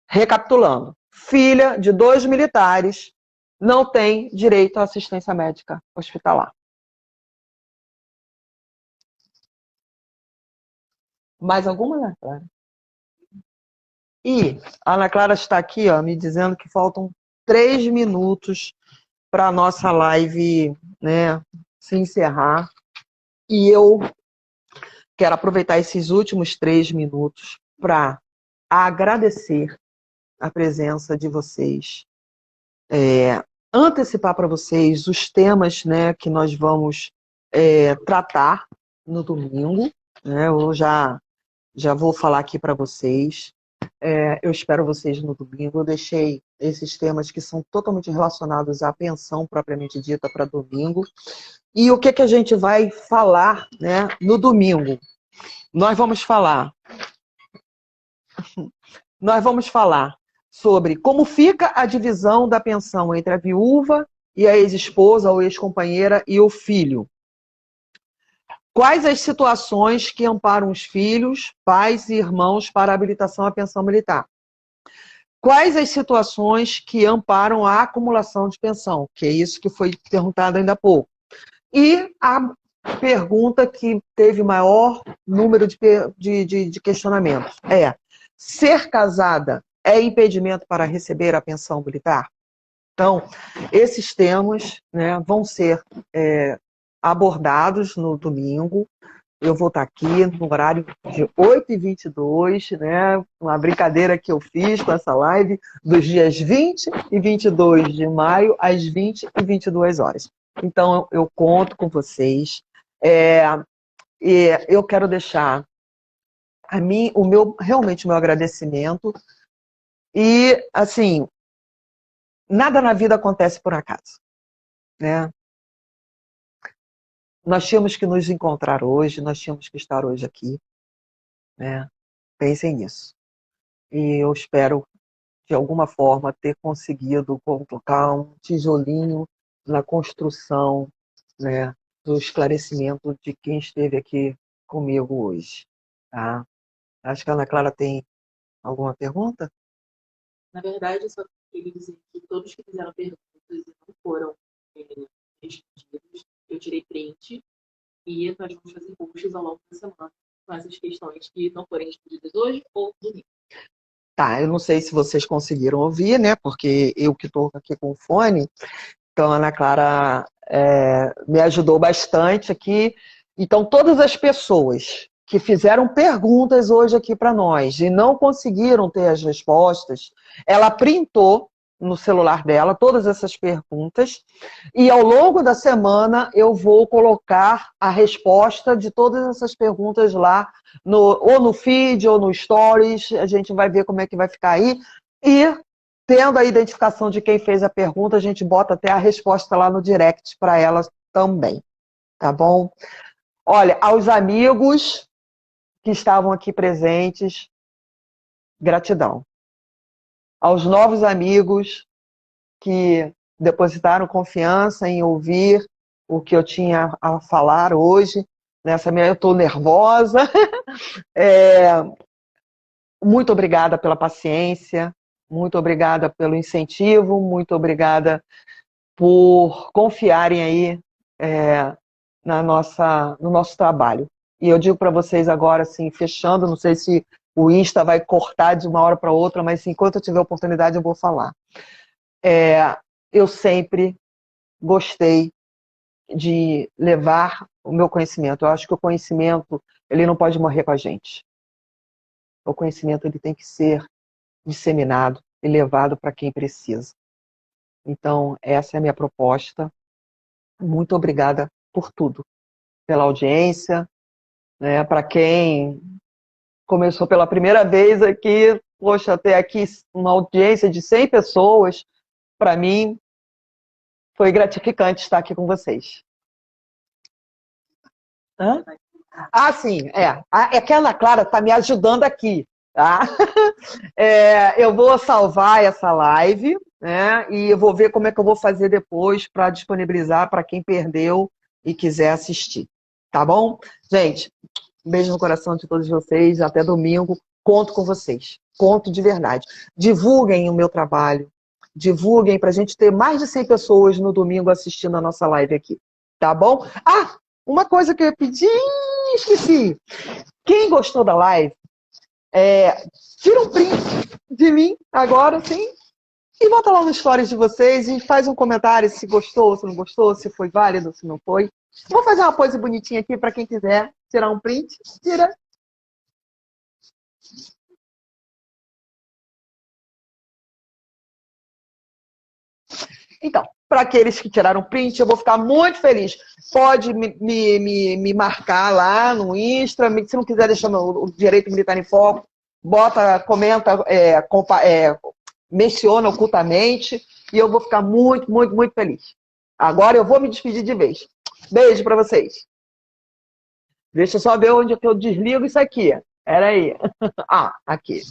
recapitulando, filha de 2 militares não tem direito à assistência médica hospitalar. Mais alguma, Ana Clara? E a Ana Clara está aqui, ó, me dizendo que faltam 3 minutos para a nossa live, né, se encerrar. E eu quero aproveitar esses últimos 3 minutos para agradecer a presença de vocês, antecipar para vocês os temas, né, que nós vamos tratar no domingo. Né, eu já vou falar aqui para vocês. Eu espero vocês no domingo. Eu deixei esses temas que são totalmente relacionados à pensão propriamente dita para domingo. E o que a gente vai falar, né, no domingo? Nós vamos falar sobre como fica a divisão da pensão entre a viúva e a ex-esposa ou ex-companheira e o filho. Quais as situações que amparam os filhos, pais e irmãos para a habilitação à pensão militar? Quais as situações que amparam a acumulação de pensão? Que é isso que foi perguntado ainda há pouco. E a pergunta que teve maior número de questionamentos é: ser casada é impedimento para receber a pensão militar? Então, esses temas, né, vão ser abordados no domingo. Eu vou estar aqui no horário de 8h22, né? Uma brincadeira que eu fiz com essa live dos dias 20 e 22 de maio, às 20 e 22 horas. Então, eu conto com vocês. E eu quero deixar realmente o meu agradecimento. E, assim, nada na vida acontece por acaso, né? Nós tínhamos que nos encontrar hoje, nós tínhamos que estar hoje aqui, né? Pensem nisso. E eu espero, de alguma forma, ter conseguido colocar um tijolinho na construção, né, do esclarecimento de quem esteve aqui comigo hoje. Tá? Acho que a Ana Clara tem alguma pergunta? Na verdade, eu só queria dizer que todos que fizeram perguntas e não foram respondidos, eu tirei print e nós vamos fazer posts ao longo da semana com essas questões que não forem respondidas hoje ou domingo. Tá, eu não sei se vocês conseguiram ouvir, né? Porque eu que estou aqui com o fone, então a Ana Clara me ajudou bastante aqui. Então, todas as pessoas que fizeram perguntas hoje aqui para nós e não conseguiram ter as respostas, ela printou no celular dela todas essas perguntas e ao longo da semana eu vou colocar a resposta de todas essas perguntas lá, ou no feed ou no stories, a gente vai ver como é que vai ficar aí e tendo a identificação de quem fez a pergunta, a gente bota até a resposta lá no direct para elas também, tá bom? Olha, aos amigos que estavam aqui presentes, gratidão. Aos novos amigos que depositaram confiança em ouvir o que eu tinha a falar hoje, nessa minha, eu estou nervosa. Muito obrigada pela paciência, muito obrigada pelo incentivo, muito obrigada por confiarem aí no nosso trabalho. E eu digo para vocês agora, assim, fechando, não sei se o Insta vai cortar de uma hora para outra, mas enquanto eu tiver oportunidade eu vou falar. Eu sempre gostei de levar o meu conhecimento. Eu acho que o conhecimento, ele não pode morrer com a gente. O conhecimento, ele tem que ser disseminado e levado para quem precisa. Então, essa é a minha proposta. Muito obrigada por tudo. Pela audiência, né? Para quem começou pela primeira vez aqui, poxa, até aqui uma audiência de 100 pessoas, para mim, foi gratificante estar aqui com vocês. Hã? Ah, sim, é que a Ana Clara está me ajudando aqui, tá? Eu vou salvar essa live, né? E eu vou ver como é que eu vou fazer depois para disponibilizar para quem perdeu e quiser assistir, tá bom? Gente, um beijo no coração de todos vocês, até domingo, conto com vocês, conto de verdade. Divulguem o meu trabalho, divulguem para a gente ter mais de 100 pessoas no domingo assistindo a nossa live aqui, tá bom? Ah, uma coisa que eu ia pedir, esqueci. Quem gostou da live, tira um print de mim agora, sim, e bota lá nos stories de vocês e faz um comentário se gostou, se não gostou, se foi válido, se não foi. Vou fazer uma pose bonitinha aqui para quem quiser tirar um print. Tira. Então, para aqueles que tiraram print, eu vou ficar muito feliz. Pode me marcar lá no Insta, se não quiser deixar o Direito Militar em Foco, bota, comenta, menciona ocultamente, e eu vou ficar muito, muito, muito feliz. Agora eu vou me despedir de vez. Beijo para vocês. Deixa eu só ver onde é que eu desligo isso aqui. Peraí. Ah, aqui.